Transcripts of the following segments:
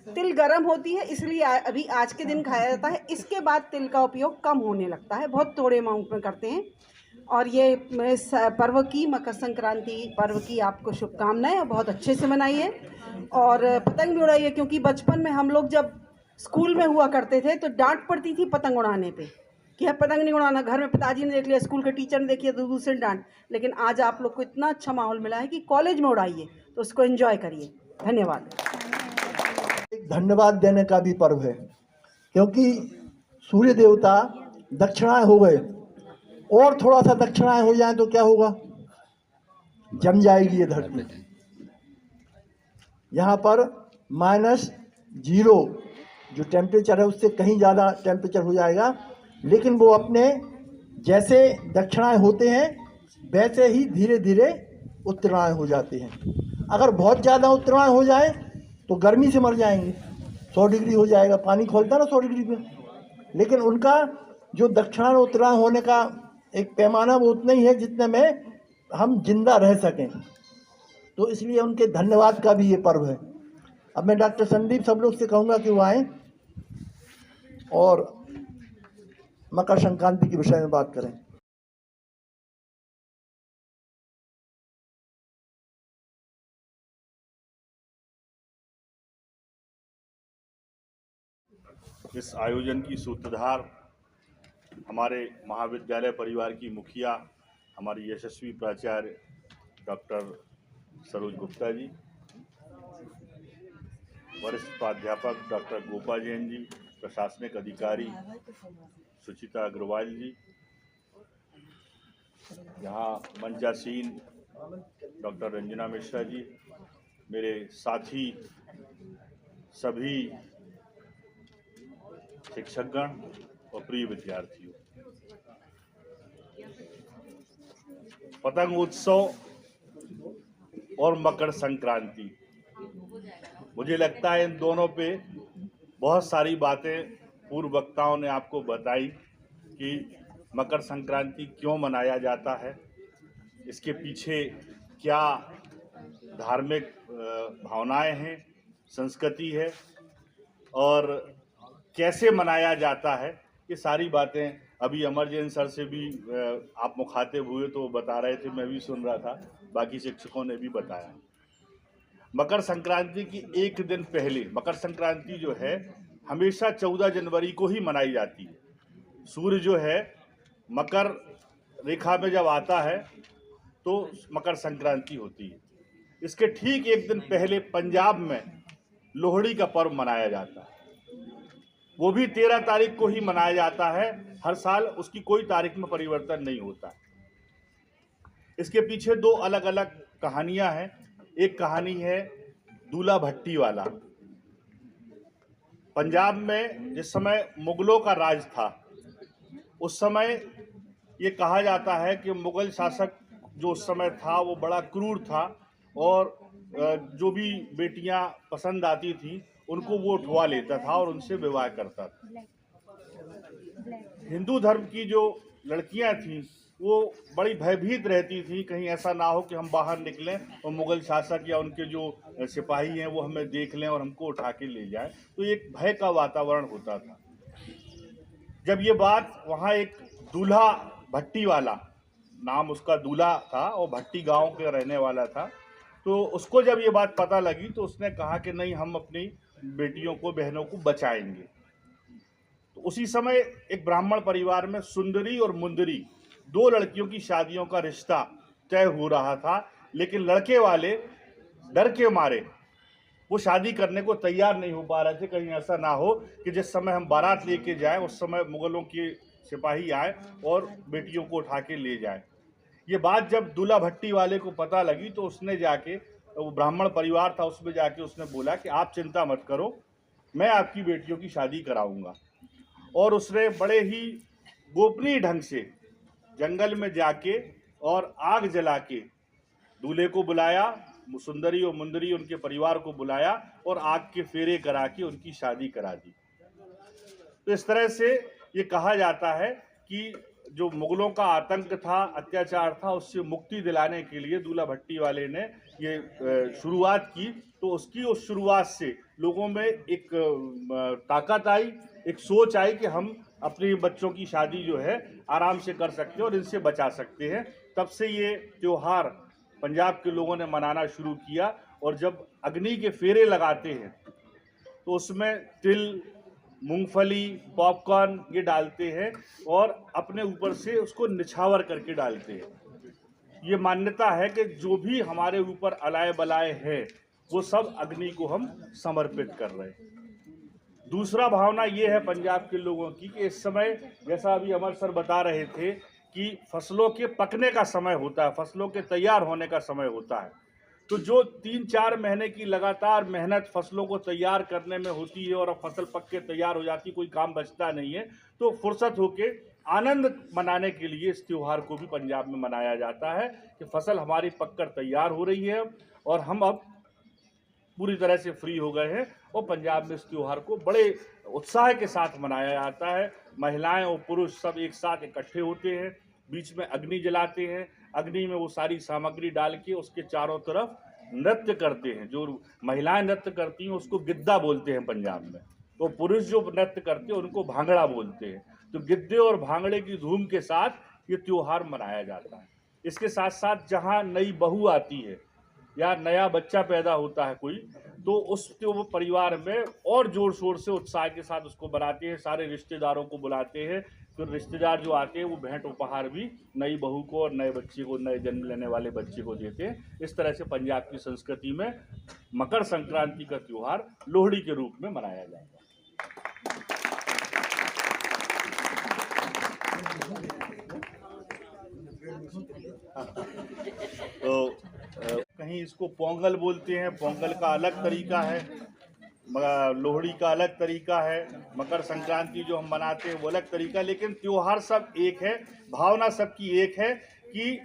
तिल गर्म होती है इसलिए अभी आज के दिन खाया जाता है। इसके बाद तिल का उपयोग कम होने लगता है, बहुत थोड़े अमाउंट में करते हैं। और ये पर्व की, मकर संक्रांति पर्व की आपको शुभकामनाएं, और बहुत अच्छे से मनाइए और पतंग भी उड़ाइए। क्योंकि बचपन में हम लोग जब स्कूल में हुआ करते थे तो डांट पड़ती थी पतंग उड़ाने पे कि अब पतंग नहीं उड़ाना। घर में पिताजी ने देख लिया, स्कूल के टीचर ने देखी तो दूसरे डांट। लेकिन आज आप लोग को इतना अच्छा माहौल मिला है कि कॉलेज में उड़ाइए, तो उसको एंजॉय करिए। धन्यवाद। एक धन्यवाद देने का भी पर्व है, क्योंकि सूर्य देवता दक्षिणाएं हो गए, और थोड़ा सा दक्षिणाएं हो जाए तो क्या होगा, जम जाएगी ये धरती। यहाँ पर -0 जो टेम्परेचर है उससे कहीं ज़्यादा टेम्परेचर हो जाएगा, लेकिन वो अपने जैसे दक्षिणाएं होते हैं वैसे ही धीरे धीरे उत्तरायण हो जाते हैं। अगर बहुत ज़्यादा उत्तरायण हो जाए तो गर्मी से मर जाएंगे, 100 डिग्री हो जाएगा, पानी खोलता है ना 100 डिग्री पे। लेकिन उनका जो दक्षिणायन उत्तरायण होने का एक पैमाना वो उतना ही है जितने में हम जिंदा रह सकें, तो इसलिए उनके धन्यवाद का भी ये पर्व है। अब मैं डॉक्टर संदीप सब लोग से कहूँगा कि वो आएँ और मकर संक्रांति के विषय में बात करें। इस आयोजन की सूत्रधार हमारे महाविद्यालय परिवार की मुखिया, हमारी यशस्वी प्राचार्य डॉक्टर सरोज गुप्ता जी, वरिष्ठ प्राध्यापक डॉक्टर गोपा जैन जी, प्रशासनिक अधिकारी सुचिता अग्रवाल जी, यहाँ मंचासीन डॉक्टर रंजना मिश्रा जी, मेरे साथी सभी शिक्षकगण और प्रिय विद्यार्थियों, पतंग उत्सव और मकर संक्रांति, मुझे लगता है इन दोनों पे बहुत सारी बातें पूर्व वक्ताओं ने आपको बताई कि मकर संक्रांति क्यों मनाया जाता है, इसके पीछे क्या धार्मिक भावनाएं हैं, संस्कृति है और कैसे मनाया जाता है। ये सारी बातें अभी अमरजैन सर से भी आप मुखातिब हुए तो बता रहे थे, मैं भी सुन रहा था, बाकी शिक्षकों ने भी बताया। मकर संक्रांति की एक दिन पहले, मकर संक्रांति जो है हमेशा 14 जनवरी को ही मनाई जाती है। सूर्य जो है मकर रेखा में जब आता है तो मकर संक्रांति होती है। इसके ठीक एक दिन पहले पंजाब में लोहड़ी का पर्व मनाया जाता है, वो भी 13 तारीख को ही मनाया जाता है हर साल, उसकी कोई तारीख में परिवर्तन नहीं होता। इसके पीछे दो अलग अलग कहानियां हैं। एक कहानी है दूल्हा भट्टी वाला। पंजाब में जिस समय मुगलों का राज था उस समय ये कहा जाता है कि मुगल शासक जो उस समय था वो बड़ा क्रूर था और जो भी बेटियां पसंद आती थी उनको वो उठवा लेता था और उनसे विवाह करता था। हिंदू धर्म की जो लड़कियां थीं वो बड़ी भयभीत रहती थी, कहीं ऐसा ना हो कि हम बाहर निकलें और मुगल शासक या उनके जो सिपाही हैं वो हमें देख लें और हमको उठा के ले जाएं। तो एक भय का वातावरण होता था। जब ये बात वहाँ एक दूल्हा भट्टी वाला, नाम उसका दूल्हा था और भट्टी गांव के रहने वाला था, तो उसको जब ये बात पता लगी तो उसने कहा कि नहीं, हम अपनी बेटियों को, बहनों को बचाएंगे। तो उसी समय एक ब्राह्मण परिवार में सुंदरी और मुंदरी, दो लड़कियों की शादियों का रिश्ता तय हो रहा था, लेकिन लड़के वाले डर के मारे वो शादी करने को तैयार नहीं हो पा रहे थे। कहीं ऐसा ना हो कि जिस समय हम बारात लेके जाएं उस समय मुगलों के सिपाही आए और बेटियों को उठा के ले जाए। ये बात जब दूल्हा भट्टी वाले को पता लगी तो उसने जाके, वो ब्राह्मण परिवार था, उसमें जाके उसने बोला कि आप चिंता मत करो, मैं आपकी बेटियों की शादी कराऊंगा। और उसने बड़े ही गोपनीय ढंग से जंगल में जाके और आग जला के दूल्हे को बुलाया, सुंदरी और मुंदरी उनके परिवार को बुलाया और आग के फेरे करा के उनकी शादी करा दी। तो इस तरह से ये कहा जाता है कि जो मुगलों का आतंक था, अत्याचार था, उससे मुक्ति दिलाने के लिए दूल्हा भट्टी वाले ने ये शुरुआत की। तो उसकी उस शुरुआत से लोगों में एक ताकत आई, एक सोच आई कि हम अपने बच्चों की शादी जो है आराम से कर सकते हैं और इनसे बचा सकते हैं। तब से ये त्यौहार पंजाब के लोगों ने मनाना शुरू किया। और जब अग्नि के फेरे लगाते हैं तो उसमें तिल, मूंगफली, पॉपकॉर्न ये डालते हैं और अपने ऊपर से उसको निछावर करके डालते हैं। ये मान्यता है कि जो भी हमारे ऊपर अलाय बलाय है वो सब अग्नि को हम समर्पित कर रहे हैं। दूसरा भावना ये है पंजाब के लोगों की कि इस समय, जैसा अभी अमर सर बता रहे थे, कि फसलों के पकने का समय होता है, फसलों के तैयार होने का समय होता है। तो जो 3-4 महीने की लगातार मेहनत फसलों को तैयार करने में होती है और अब फसल पक के तैयार हो जाती, कोई काम बचता नहीं है, तो फुर्सत होके आनंद मनाने के लिए इस त्यौहार को भी पंजाब में मनाया जाता है कि फसल हमारी पककर तैयार हो रही है और हम अब पूरी तरह से फ्री हो गए हैं। और पंजाब में इस त्यौहार को बड़े उत्साह के साथ मनाया जाता है। महिलाएं और पुरुष सब एक साथ इकट्ठे होते हैं, बीच में अग्नि जलाते हैं, अग्नि में वो सारी सामग्री डाल के उसके चारों तरफ नृत्य करते हैं। जो महिलाएं नृत्य करती हैं उसको गिद्दा बोलते हैं पंजाब में, तो पुरुष जो नृत्य करते हैं उनको भांगड़ा बोलते हैं। तो गिद्दे और भांगड़े की धूम के साथ ये त्यौहार मनाया जाता है। इसके साथ साथ जहाँ नई बहू आती है या नया बच्चा पैदा होता है कोई, तो उसके वो परिवार में और जोर शोर से उत्साह के साथ उसको बनाते हैं, सारे रिश्तेदारों को बुलाते हैं। फिर रिश्तेदार जो आते हैं वो भेंट उपहार भी नई बहू को और नए बच्चे को, नए जन्म लेने वाले बच्चे को देते हैं। इस तरह से पंजाब की संस्कृति में मकर संक्रांति का त्यौहार लोहड़ी के रूप में मनाया जाता है। तो कहीं इसको पोंगल बोलते हैं, पोंगल का अलग तरीका है, लोहड़ी का अलग तरीका है, मकर संक्रांति जो हम मनाते हैं वो अलग तरीका, लेकिन त्योहार सब एक है। भावना सबकी एक है कि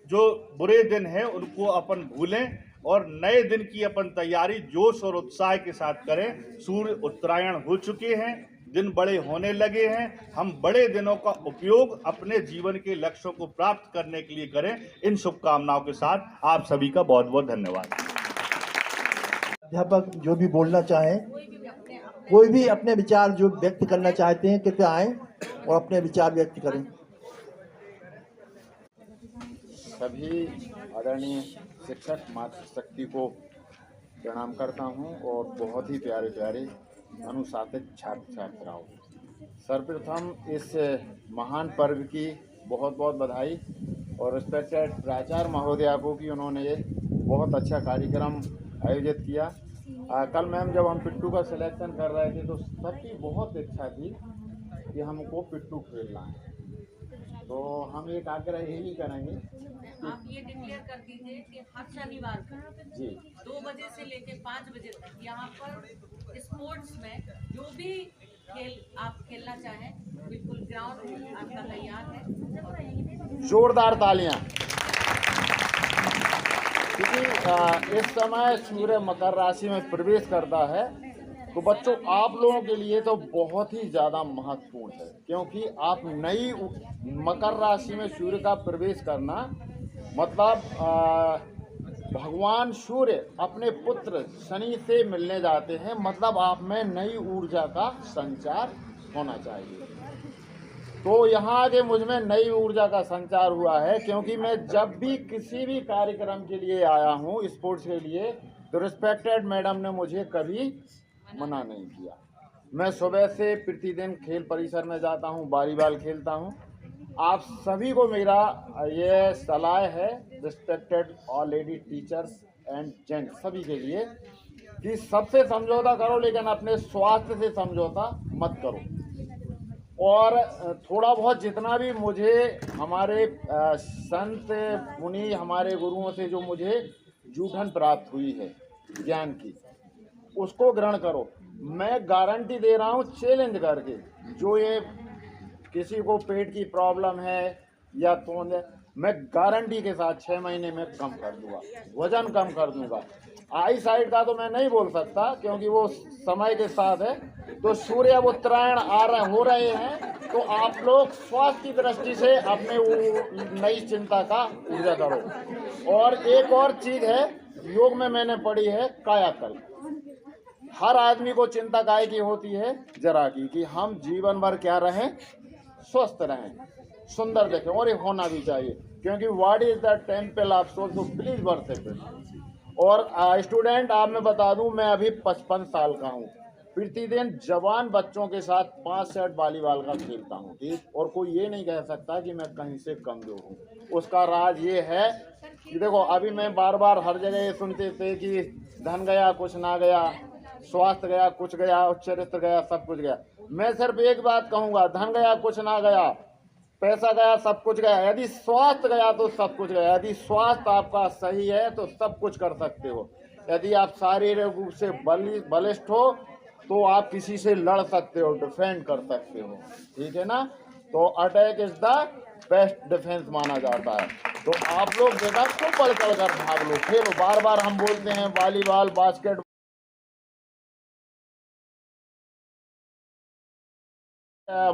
जो बुरे दिन हैं उनको अपन भूलें और नए दिन की अपन तैयारी जोश और उत्साह के साथ करें। सूर्य उत्तरायण हो चुके हैं, दिन बड़े होने लगे हैं, हम बड़े दिनों का उपयोग अपने जीवन के लक्ष्यों को प्राप्त करने के लिए करें। इन शुभकामनाओं के साथ आप सभी का बहुत बहुत धन्यवाद। अध्यापक जो भी बोलना चाहें, कोई भी अपने विचार जो व्यक्त करना चाहते हैं कृपया आएं और अपने विचार व्यक्त करें। सभी आदरणीय शिक्षक मातृशक्ति को प्रणाम करता हूं और बहुत ही प्यारे प्यारे अनुशासित छात्र छात्राओं, सर्वप्रथम इस महान पर्व की बहुत बहुत बधाई और रिस्पेक्टेड प्राचार्य महोदया को कि उन्होंने बहुत अच्छा कार्यक्रम आयोजित किया। कल मैम जब हम पिट्ठू का सिलेक्शन कर रहे थे तो सबकी बहुत इच्छा थी कि हमको पिट्ठू खेलना है, तो हम एक आग्रह यही करेंगे कि आप ये डिक्लेयर कर दीजिए कि हर शनिवार को जी 2 बजे से लेकर 5 बजे तक यहाँ पर स्पोर्ट्स में जो भी खेल आप खेलना चाहें, बिल्कुल ग्राउंड आपका तैयार है। जोरदार तालियां, क्योंकि इस समय सूर्य मकर राशि में प्रवेश करता है तो बच्चों आप लोगों के लिए तो बहुत ही ज़्यादा महत्वपूर्ण है, क्योंकि आप नई मकर राशि में सूर्य का प्रवेश करना मतलब भगवान सूर्य अपने पुत्र शनि से मिलने जाते हैं, मतलब आप में नई ऊर्जा का संचार होना चाहिए। तो यहाँ आगे मुझ में नई ऊर्जा का संचार हुआ है, क्योंकि मैं जब भी किसी भी कार्यक्रम के लिए आया हूँ स्पोर्ट्स के लिए तो रिस्पेक्टेड मैडम ने मुझे कभी मना नहीं किया। मैं सुबह से प्रतिदिन खेल परिसर में जाता हूँ, वॉलीबॉल खेलता हूँ। आप सभी को मेरा ये सलाह है, respected all lady teachers and gents सभी के लिए, कि सबसे समझौता करो लेकिन अपने स्वास्थ्य से समझौता मत करो। और थोड़ा बहुत जितना भी मुझे हमारे संत मुनि हमारे गुरुओं से जो मुझे जूठन प्राप्त हुई है ज्ञान की, उसको ग्रहण करो। मैं गारंटी दे रहा हूँ चैलेंज करके, जो ये किसी को पेट की प्रॉब्लम है या तो मैं गारंटी के साथ 6 महीने में कम कर दूंगा, वजन कम कर दूंगा। आई साइड का तो मैं नहीं बोल सकता क्योंकि वो समय के साथ है। तो सूर्य उत्तरायण हो रहे हैं, तो आप लोग स्वास्थ्य की दृष्टि से अपने वो नई चिंता का ऊर्जा करो। और एक और चीज है, योग में मैंने पढ़ी है कायाकल्प। हर आदमी को चिंता काय की होती है, जरा की, कि हम जीवन भर क्या रहें, स्वस्थ रहें, सुंदर देखें, और ये होना भी चाहिए क्योंकि what is the temple of soul, तो प्लीज वर्शिप इट। और स्टूडेंट, आप मैं बता दूं, मैं अभी 55 साल का हूं। प्रतिदिन जवान बच्चों के साथ 5 सेट वॉलीबॉल का खेलता हूं, ठीक। और कोई ये नहीं कह सकता कि मैं कहीं से कमजोर हूं। उसका राज ये है कि देखो, अभी मैं बार बार हर जगह ये सुनते थे कि धन गया कुछ ना गया, स्वास्थ्य गया कुछ गया, और चरित्र गया सब कुछ गया। मैं सिर्फ एक बात कहूंगा, धन गया कुछ ना गया, पैसा गया सब कुछ गया, यदि स्वास्थ्य गया तो सब कुछ गया। यदि स्वास्थ्य आपका सही है तो सब कुछ कर सकते हो। यदि आप शारीरिक रूप से बलिष्ठ हो तो आप किसी से लड़ सकते हो, डिफेंड कर सकते हो, ठीक है ना। तो attack is the best defence माना जाता है। तो आप लोग बेटा खूब बढ़ चढ़ कर भाग लो, खेलो। बार बार हम बोलते हैं वॉलीबॉल, बास्केट,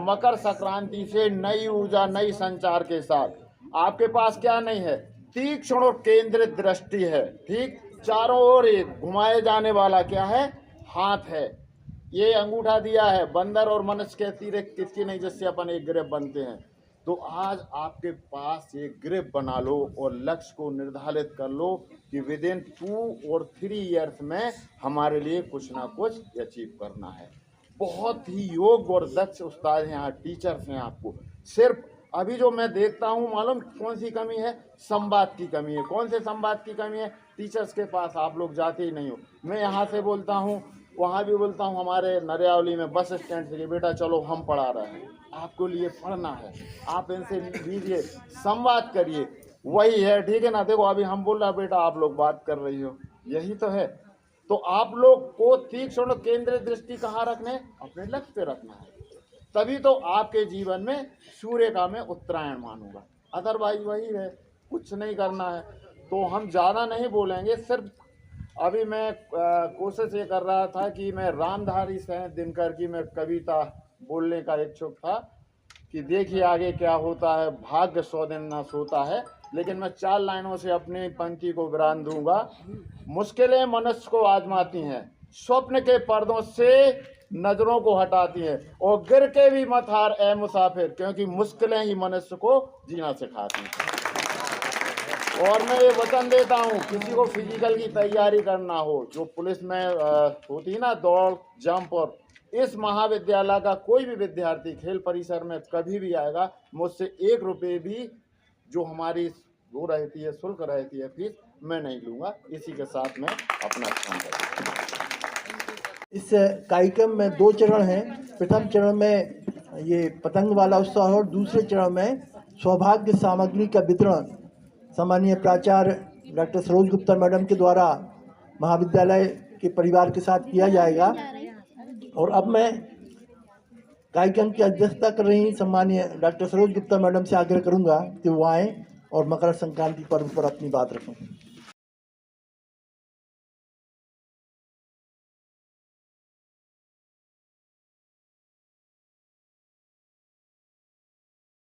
मकर संक्रांति से नई ऊर्जा, नई संचार के साथ आपके पास क्या नहीं है, तीक्ष्ण और केंद्रित दृष्टि है, ठीक। चारों ओर घुमाए जाने वाला क्या है, हाथ है। ये अंगूठा दिया है, बंदर और मनुष्य के अतिरिक्त किसकी नहीं, जिससे अपन एक ग्रिप बनते हैं। तो आज आपके पास ये ग्रिप बना लो और लक्ष्य को निर्धारित कर लो कि विद इन 2 और 3 ईयर्स में हमारे लिए कुछ ना कुछ अचीव करना है। बहुत ही योग्य और दक्ष उस्ताद हैं यहाँ, टीचर्स हैं आपको। सिर्फ अभी जो मैं देखता हूँ, मालूम कौन सी कमी है, संवाद की कमी है। कौन से संवाद की कमी है, टीचर्स के पास आप लोग जाते ही नहीं हो। मैं यहाँ से बोलता हूँ, वहाँ भी बोलता हूँ, हमारे नरियावली में बस स्टैंड से, बेटा चलो हम पढ़ा रहे हैं, आपको लिए पढ़ना है, आप इनसे लीजिए, संवाद करिए, वही है, ठीक है ना। देखो अभी हम बोल रहे बेटा, आप लोग बात कर रही हो, यही तो है। तो आप लोग को तीक्ष्ण केंद्रित दृष्टि कहाँ रखने, अपने लक्ष्य पे रखना है, तभी तो आपके जीवन में सूर्य का मैं उत्तरायण मानूंगा। अदरवाइज वही है, कुछ नहीं करना है। तो हम ज़्यादा नहीं बोलेंगे, सिर्फ अभी मैं कोशिश ये कर रहा था कि मैं रामधारी सिंह दिनकर की मैं कविता बोलने का इच्छुक था कि देखिए आगे क्या होता है, भाग्य 100 दिन ना सोता है। लेकिन मैं 4 लाइनों से अपनी पंक्ति को विराम दूंगा। मुश्किलें मनुष्य को आजमाती हैं, स्वप्न के पर्दों से नजरों को हटाती हैं, और गिर के भी मत हार ए मुसाफिर, क्योंकि मुश्किलें ही मनुष्य को जीना सिखाती हैं। और मैं ये वचन देता हूँ, किसी को फिजिकल की तैयारी करना हो, जो पुलिस में होती है ना, दौड़, जंप, और इस महाविद्यालय का कोई भी विद्यार्थी खेल परिसर में कभी भी आएगा, मुझसे 1 रुपये भी जो हमारी वो रहती है, शुल्क रहती है, फीस, मैं नहीं लूँगा। इसी के साथ मैं अपना काम करूँगा। इस कार्यक्रम में 2 चरण हैं। प्रथम चरण में ये पतंग वाला उत्सव और दूसरे चरण में सौभाग्य सामग्री का वितरण सम्मानीय प्राचार्य डॉक्टर सरोज गुप्ता मैडम के द्वारा महाविद्यालय के परिवार के साथ किया जाएगा। और अब मैं कार्यक्रम की अध्यक्षता कर रही सम्मानीय डॉक्टर सरोज गुप्ता मैडम से आग्रह करूंगा कि वो आएँ और मकर संक्रांति पर्व पर अपनी बात रखें।